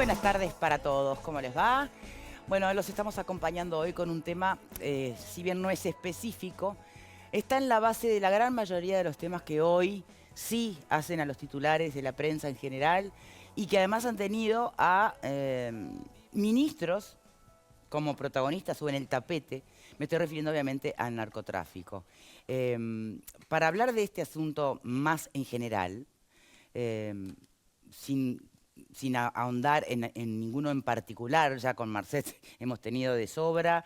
buenas tardes para todos, ¿cómo les va? Bueno, los estamos acompañando hoy con un tema, si bien no es específico, está en la base de la gran mayoría de los temas que hoy sí hacen a los titulares de la prensa en general y que además han tenido a ministros como protagonistas o en el tapete. Me estoy refiriendo obviamente al narcotráfico. Para hablar de este asunto más en general, sin ahondar en ninguno en particular, ya con Marcet hemos tenido de sobra,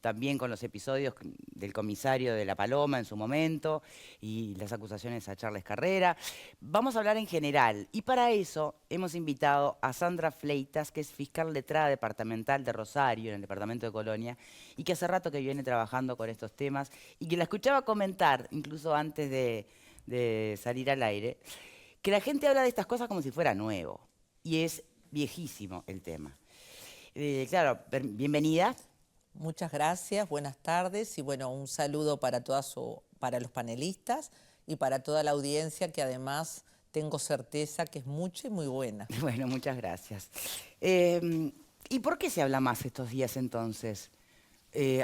también con los episodios del comisario de La Paloma en su momento y las acusaciones a Charles Carrera. Vamos a hablar en general y para eso hemos invitado a Sandra Fleitas, que es fiscal letrada departamental de Rosario, en el departamento de Colonia, y que hace rato que viene trabajando con estos temas y que la escuchaba comentar, incluso antes de salir al aire, que la gente habla de estas cosas como si fuera nuevo, y es viejísimo el tema. Claro, bienvenida. Muchas gracias, buenas tardes y bueno, un saludo para para los panelistas y para toda la audiencia que además tengo certeza que es mucha y muy buena. Bueno, muchas gracias. ¿Y por qué se habla más estos días entonces?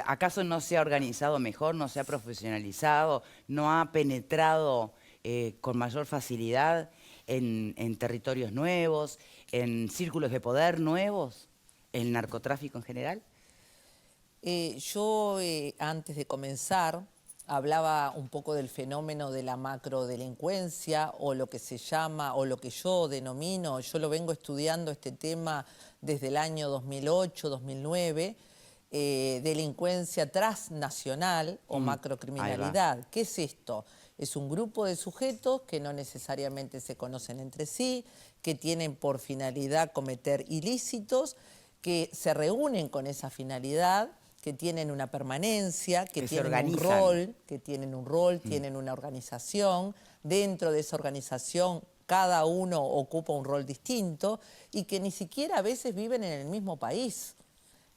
¿Acaso no se ha organizado mejor, no se ha profesionalizado, no ha penetrado con mayor facilidad en territorios nuevos, en círculos de poder nuevos, el narcotráfico en general? Yo antes de comenzar hablaba un poco del fenómeno de la macrodelincuencia o lo que se llama o lo que yo denomino, yo lo vengo estudiando este tema desde el año 2008-2009, delincuencia transnacional o macrocriminalidad. ¿Qué es esto? Es un grupo de sujetos que no necesariamente se conocen entre sí, que tienen por finalidad cometer tienen que se reúnen con esa finalidad, que tienen una permanencia, que tienen un rol, tienen una organización. Dentro de esa organización cada uno ocupa un rol distinto y que ni siquiera a veces viven en el mismo país.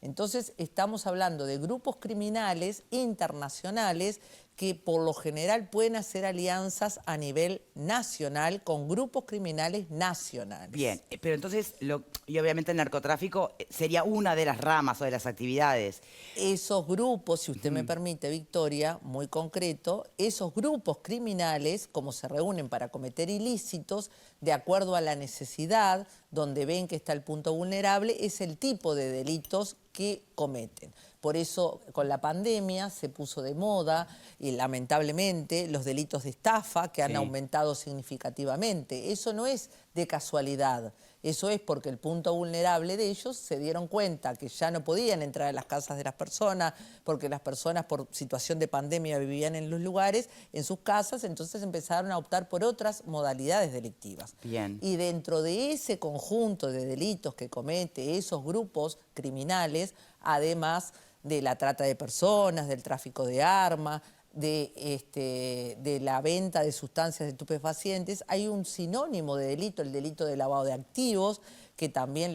Entonces estamos hablando de grupos criminales internacionales que por lo general pueden hacer alianzas a nivel nacional con grupos criminales nacionales. Bien, pero entonces, y obviamente el narcotráfico sería una de las ramas o de las actividades. Esos grupos, si usted me permite, Victoria, muy concreto, esos grupos criminales, como se reúnen para cometer ilícitos, de acuerdo a la necesidad, donde ven que está el punto vulnerable, es el tipo de delitos que cometen. Por eso con la pandemia se puso de moda y lamentablemente los delitos de estafa que han aumentado significativamente. Eso no es de casualidad, eso es porque el punto vulnerable de ellos se dieron cuenta que ya no podían entrar a las casas de las personas porque las personas por situación de pandemia vivían en los lugares, en sus casas, entonces empezaron a optar por otras modalidades delictivas. Bien. Y dentro de ese conjunto de delitos que comete esos grupos criminales, además de la trata de personas, del tráfico de armas, de la venta de sustancias estupefacientes, hay un sinónimo de delito, el delito de lavado de activos, que también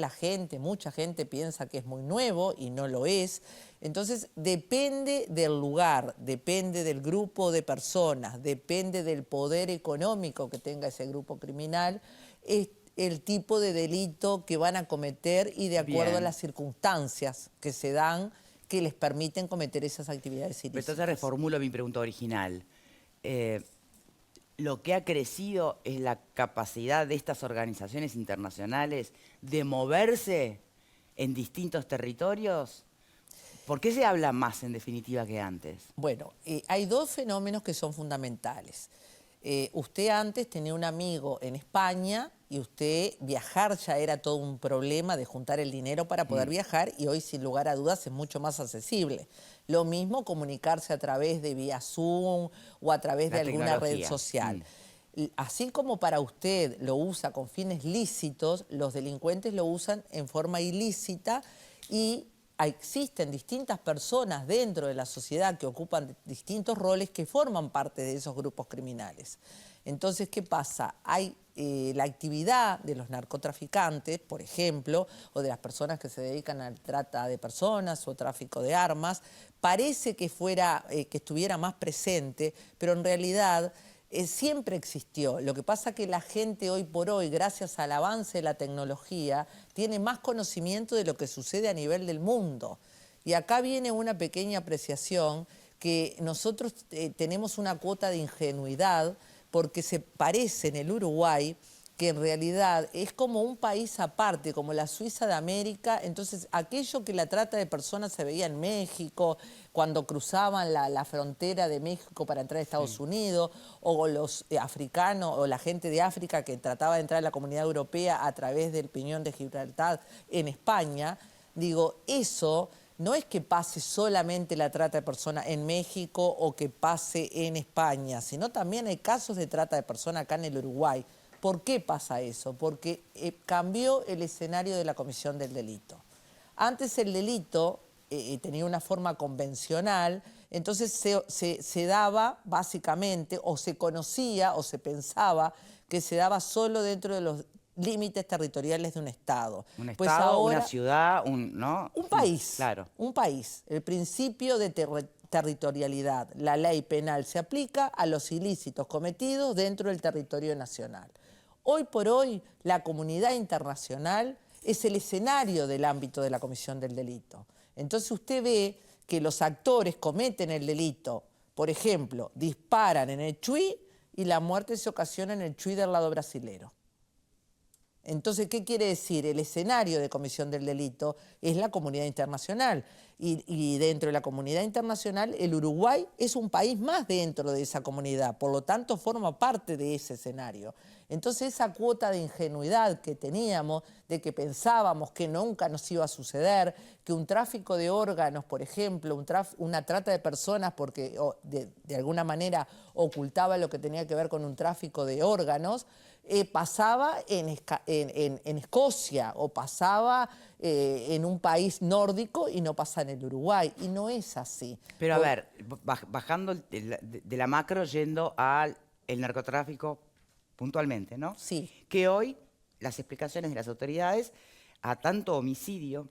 mucha gente piensa que es muy nuevo y no lo es. Entonces depende del lugar, depende del grupo de personas, depende del poder económico que tenga ese grupo criminal, el tipo de delito que van a cometer y de acuerdo a las circunstancias que se dan que les permiten cometer esas actividades ilícitas. Entonces reformulo mi pregunta original. Lo que ha crecido es la capacidad de estas organizaciones internacionales de moverse en distintos territorios. ¿Por qué se habla más en definitiva que antes? Bueno, hay dos fenómenos que son fundamentales. Usted antes tenía un amigo en España y usted viajar ya era todo un problema de juntar el dinero para poder viajar y hoy sin lugar a dudas es mucho más accesible. Lo mismo comunicarse a través de vía Zoom o a través de alguna red social. Así como para usted lo usa con fines lícitos, los delincuentes lo usan en forma ilícita y existen distintas personas dentro de la sociedad que ocupan distintos roles que forman parte de esos grupos criminales. Entonces, ¿qué pasa? Hay la actividad de los narcotraficantes, por ejemplo, o de las personas que se dedican a la trata de personas o tráfico de armas, parece que estuviera más presente, pero en realidad siempre existió. Lo que pasa es que la gente hoy por hoy, gracias al avance de la tecnología, tiene más conocimiento de lo que sucede a nivel del mundo. Y acá viene una pequeña apreciación que nosotros tenemos una cuota de ingenuidad porque se parece en el Uruguay que en realidad es como un país aparte, como la Suiza de América. Entonces, aquello que la trata de personas se veía en México, cuando cruzaban la frontera de México para entrar a Estados Unidos, o los africanos, o la gente de África que trataba de entrar a la Comunidad Europea a través del Peñón de Gibraltar en España, digo, eso no es que pase solamente la trata de personas en México o que pase en España, sino también hay casos de trata de personas acá en el Uruguay. ¿Por qué pasa eso? Porque cambió el escenario de la comisión del delito. Antes el delito tenía una forma convencional, entonces se daba básicamente, o se conocía o se pensaba que se daba solo dentro de los límites territoriales de un Estado. Un Pues estado, ahora, una ciudad, ¿no? un país, Claro. un país. El principio de territorialidad, la ley penal se aplica a los ilícitos cometidos dentro del territorio nacional. Hoy por hoy, la comunidad internacional es el escenario del ámbito de la comisión del delito. Entonces usted ve que los actores cometen el delito, por ejemplo, disparan en el Chuy y la muerte se ocasiona en el Chuy del lado brasilero. Entonces, ¿qué quiere decir? El escenario de comisión del delito es la comunidad internacional. Y dentro de la comunidad internacional, el Uruguay es un país más dentro de esa comunidad. Por lo tanto, forma parte de ese escenario. Entonces, esa cuota de ingenuidad que teníamos, de que pensábamos que nunca nos iba a suceder, que un tráfico de órganos, por ejemplo, una trata de personas, porque de alguna manera ocultaba lo que tenía que ver con un tráfico de órganos, pasaba en Escocia o pasaba en un país nórdico y no pasa en el Uruguay. Y no es así. Pero a ver, bajando de la macro, yendo al narcotráfico puntualmente, ¿no? Sí. Que hoy las explicaciones de las autoridades a tanto homicidio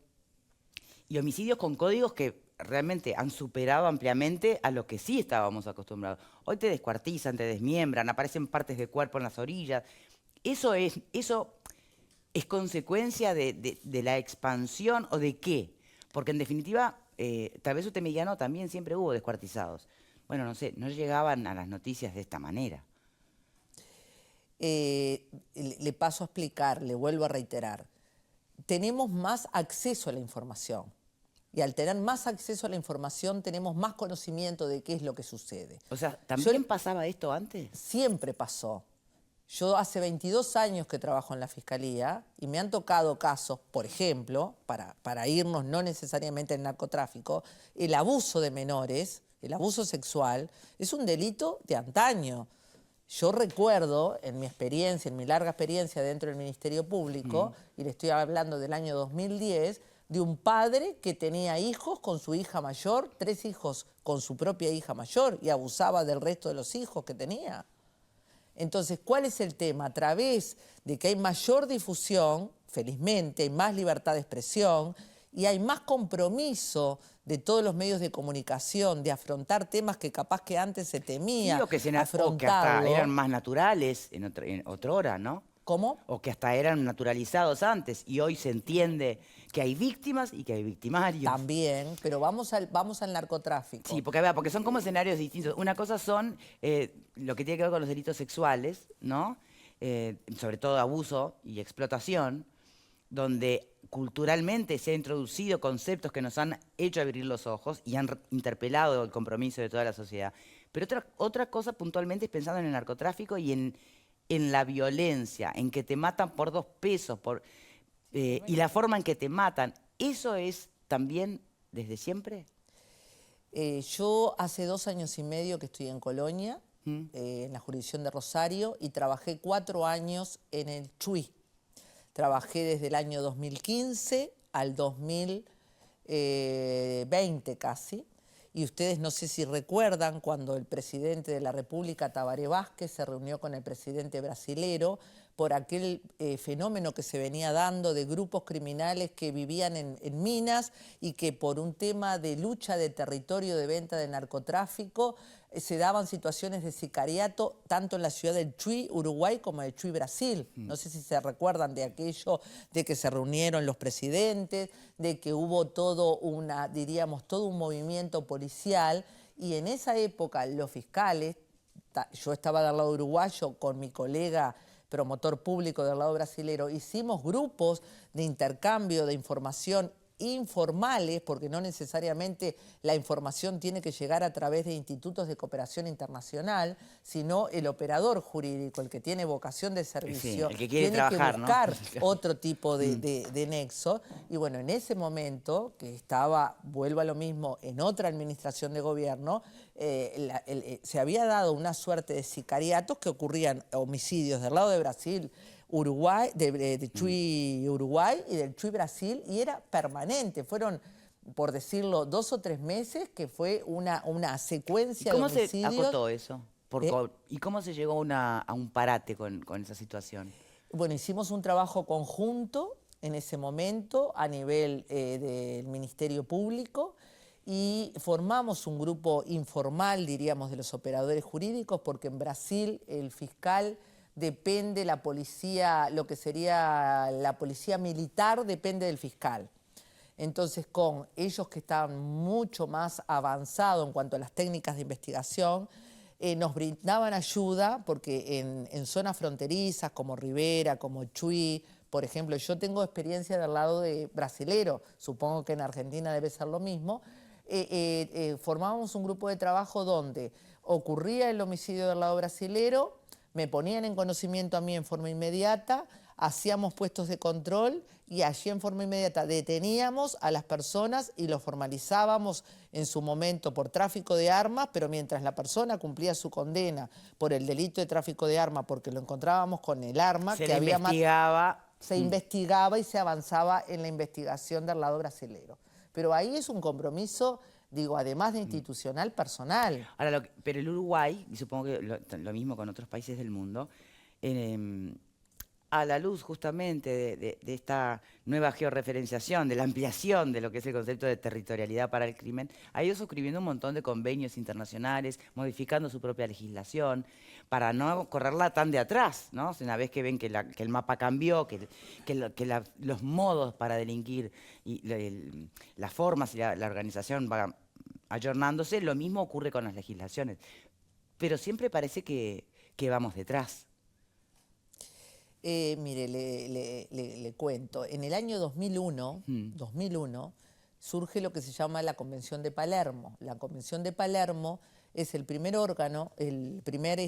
y homicidios con códigos que realmente han superado ampliamente a lo que sí estábamos acostumbrados. Hoy te descuartizan, te desmiembran, aparecen partes de cuerpo en las orillas. Eso es consecuencia de la expansión, ¿o de qué? Porque en definitiva, tal vez usted me diga, no, también siempre hubo descuartizados. Bueno, no sé, no llegaban a las noticias de esta manera. Le paso a explicar, le vuelvo a reiterar. Tenemos más acceso a la información. Y al tener más acceso a la información, tenemos más conocimiento de qué es lo que sucede. O sea, ¿también pasaba esto antes? Siempre pasó. Yo hace 22 años que trabajo en la Fiscalía y me han tocado casos, por ejemplo, para irnos no necesariamente al narcotráfico, el abuso de menores, el abuso sexual, es un delito de antaño. Yo recuerdo, en mi experiencia, en mi larga experiencia dentro del Ministerio Público, y le estoy hablando del año 2010, de un padre que tenía hijos con su hija mayor, 3 hijos con su propia hija mayor, y abusaba del resto de los hijos que tenía. Entonces, ¿cuál es el tema? A través de que hay mayor difusión, felizmente, hay más libertad de expresión y hay más compromiso de todos los medios de comunicación de afrontar temas que capaz que antes se temía Sí, o que hasta eran más naturales en otra hora, ¿no? ¿Cómo? O que hasta eran naturalizados antes y hoy se entiende que hay víctimas y que hay victimarios. También, pero vamos al narcotráfico. Sí, porque son como escenarios distintos. Una cosa son lo que tiene que ver con los delitos sexuales, ¿no? Sobre todo abuso y explotación, donde culturalmente se han introducido conceptos que nos han hecho abrir los ojos y han interpelado el compromiso de toda la sociedad. Pero otra cosa puntualmente es pensando en el narcotráfico y en la violencia, en que te matan por 2 pesos, y la forma en que te matan. ¿Eso es también desde siempre? Yo hace 2 años y medio que estoy en Colonia, en la jurisdicción de Rosario, y trabajé 4 años en el Chuy. Trabajé desde el año 2015 al 2020 casi. Y ustedes no sé si recuerdan cuando el presidente de la República, Tabaré Vázquez, se reunió con el presidente brasilero por aquel fenómeno que se venía dando de grupos criminales que vivían en minas y que por un tema de lucha de territorio, de venta de narcotráfico, se daban situaciones de sicariato tanto en la ciudad del Chuy, Uruguay, como del Chuy, Brasil. No sé si se recuerdan de aquello, de que se reunieron los presidentes, de que hubo todo todo un movimiento policial, y en esa época los fiscales, yo estaba del lado uruguayo con mi colega promotor público del lado brasilero, hicimos grupos de intercambio de información informales, porque no necesariamente la información tiene que llegar a través de institutos de cooperación internacional, sino el operador jurídico, el que tiene vocación de servicio, el que quiere tiene trabajar, que buscar ¿no? otro tipo de nexo. Y bueno, en ese momento, que estaba, vuelvo a lo mismo, en otra administración de gobierno, se había dado una suerte de sicariatos que ocurrían, homicidios del lado de Brasil, Uruguay, de Chuy, Uruguay, y del Chuy, Brasil, y era permanente. Fueron, por decirlo, 2 o 3 meses que fue una secuencia de homicidios. ¿Y cómo se acotó eso? ¿Y cómo se llegó a un parate con esa situación? Bueno, hicimos un trabajo conjunto en ese momento a nivel del Ministerio Público y formamos un grupo informal, diríamos, de los operadores jurídicos, porque en Brasil el fiscal depende, la policía, lo que sería la policía militar, depende del fiscal. Entonces, con ellos que estaban mucho más avanzados en cuanto a las técnicas de investigación, nos brindaban ayuda, porque en zonas fronterizas como Rivera, como Chuy, por ejemplo, yo tengo experiencia del lado de brasilero, supongo que en Argentina debe ser lo mismo, formábamos un grupo de trabajo donde ocurría el homicidio del lado brasilero, me ponían en conocimiento a mí en forma inmediata, hacíamos puestos de control y allí en forma inmediata deteníamos a las personas y los formalizábamos en su momento por tráfico de armas, pero mientras la persona cumplía su condena por el delito de tráfico de armas, porque lo encontrábamos con el arma que había matado, se investigaba y se avanzaba en la investigación del lado brasilero. Pero ahí es un compromiso, digo, además de institucional, personal. Ahora, pero el Uruguay, y supongo que lo mismo con otros países del mundo, a la luz justamente de esta nueva georreferenciación, de la ampliación de lo que es el concepto de territorialidad para el crimen, ha ido suscribiendo un montón de convenios internacionales, modificando su propia legislación, para no correrla tan de atrás, ¿no? O sea, una vez que ven que el mapa cambió, los modos para delinquir y las formas y la organización van ayornándose, lo mismo ocurre con las legislaciones. Pero siempre parece que vamos detrás. Mire, le cuento. En el año 2001, 2001 surge lo que se llama la Convención de Palermo. La Convención de Palermo es el primer órgano, el primer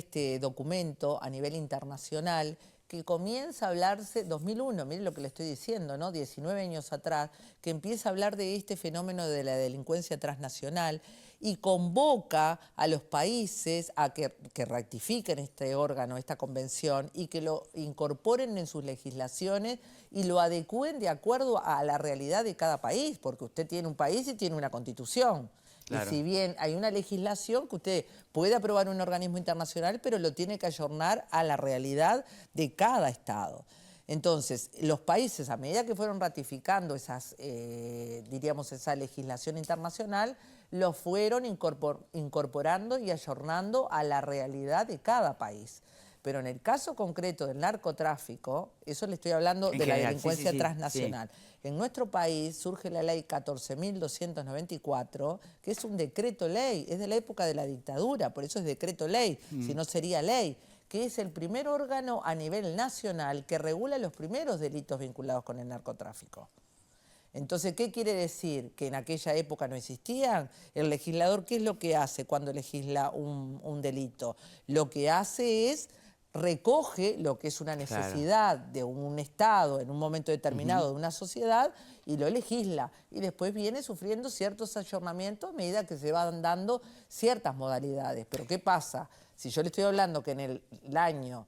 documento a nivel internacional que comienza a hablarse, 2001, mire lo que le estoy diciendo, ¿no? 19 años atrás, que empieza a hablar de este fenómeno de la delincuencia transnacional y convoca a los países a que ratifiquen este órgano, esta convención, y que lo incorporen en sus legislaciones y lo adecúen de acuerdo a la realidad de cada país, porque usted tiene un país y tiene una constitución. Claro. Y si bien hay una legislación que usted puede aprobar un organismo internacional, pero lo tiene que ayornar a la realidad de cada Estado. Entonces, los países, a medida que fueron ratificando diríamos, esa legislación internacional, lo fueron incorporando y ayornando a la realidad de cada país. Pero en el caso concreto del narcotráfico, eso le estoy hablando de la delincuencia transnacional. Sí. En nuestro país surge la ley 14.294, que es un decreto ley, es de la época de la dictadura, por eso es decreto ley, si no sería ley, que es el primer órgano a nivel nacional que regula los primeros delitos vinculados con el narcotráfico. Entonces, ¿qué quiere decir? ¿Que en aquella época no existían? El legislador, ¿qué es lo que hace cuando legisla un delito? Lo que hace es recoge lo que es una necesidad de un Estado en un momento determinado de una sociedad y lo legisla. Y después viene sufriendo ciertos ayornamientos a medida que se van dando ciertas modalidades. Pero ¿qué pasa? Si yo le estoy hablando que en el año...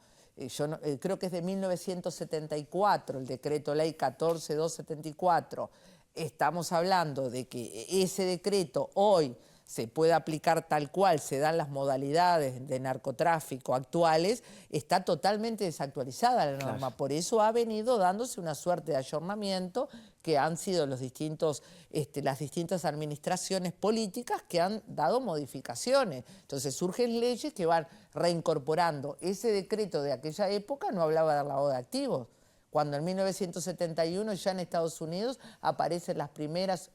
creo que es de 1974, el decreto ley 14.274, estamos hablando de que ese decreto hoy se puede aplicar tal cual, se dan las modalidades de narcotráfico actuales, está totalmente desactualizada la norma. Claro. Por eso ha venido dándose una suerte de ayornamiento que han sido las distintas administraciones políticas que han dado modificaciones. Entonces surgen leyes que van reincorporando. Ese decreto de aquella época no hablaba de lavado de activos. Cuando en 1971 ya en Estados Unidos aparecen las primeras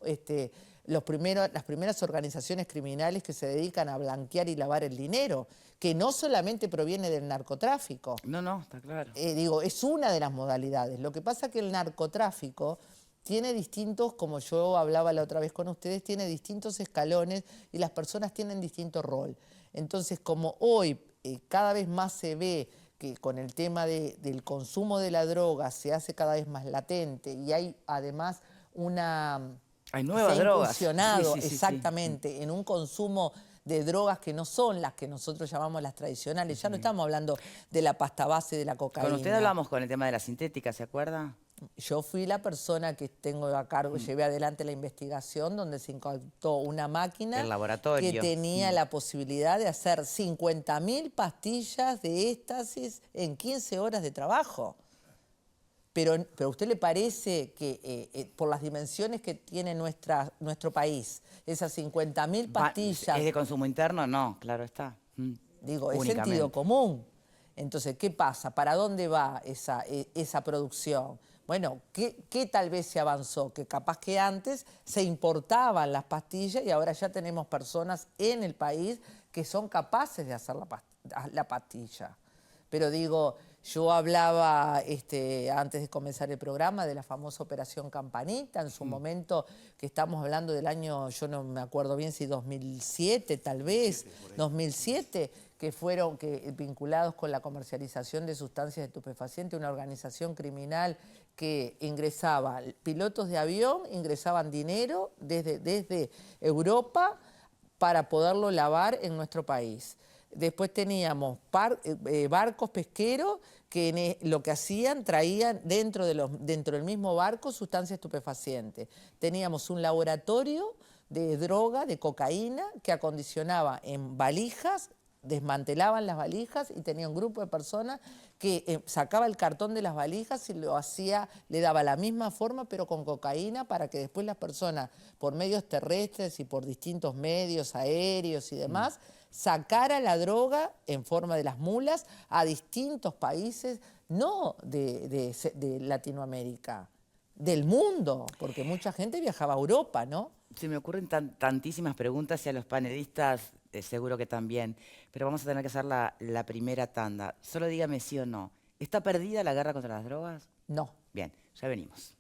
organizaciones criminales que se dedican a blanquear y lavar el dinero, que no solamente proviene del narcotráfico. No, está claro. Es una de las modalidades. Lo que pasa es que el narcotráfico tiene distintos, como yo hablaba la otra vez con ustedes, tiene distintos escalones y las personas tienen distinto rol. Entonces, como hoy cada vez más se ve que con el tema del consumo de la droga se hace cada vez más latente y hay además Hay nuevas drogas. Incursionado, Sí. exactamente, en un consumo de drogas que no son las que nosotros llamamos las tradicionales. Ya no estamos hablando de la pasta base de la cocaína. Con usted hablamos con el tema de la sintética, ¿se acuerda? Yo fui la persona que tengo a cargo, llevé adelante la investigación donde se incautó una máquina El laboratorio. que tenía la posibilidad de hacer 50.000 pastillas de éxtasis en 15 horas de trabajo. Pero ¿a usted le parece que por las dimensiones que tiene nuestro país, esas 50.000 pastillas... ¿Es de consumo interno? No, claro está. Digo, es sentido común. Entonces, ¿qué pasa? ¿Para dónde va esa producción? Bueno, ¿qué tal vez se avanzó? Que capaz que antes se importaban las pastillas y ahora ya tenemos personas en el país que son capaces de hacer la pastilla. Pero digo, yo hablaba antes de comenzar el programa de la famosa Operación Campanita, en su momento, que estamos hablando del año, yo no me acuerdo bien si 2007 tal vez, 2007, que fueron vinculados con la comercialización de sustancias estupefacientes, una organización criminal que ingresaba, pilotos de avión ingresaban dinero desde Europa para poderlo lavar en nuestro país. Después teníamos barcos pesqueros que lo que hacían, traían dentro del mismo barco sustancias estupefacientes. Teníamos un laboratorio de droga, de cocaína, que acondicionaba en valijas, desmantelaban las valijas y tenía un grupo de personas que sacaba el cartón de las valijas y lo hacía, le daba la misma forma pero con cocaína para que después las personas por medios terrestres y por distintos medios aéreos y demás sacara la droga en forma de las mulas a distintos países, no de Latinoamérica, del mundo, porque mucha gente viajaba a Europa, ¿no? Se me ocurren tantísimas preguntas y a los panelistas seguro que también, pero vamos a tener que hacer la primera tanda. Solo dígame sí o no. ¿Está perdida la guerra contra las drogas? No. Bien, ya venimos.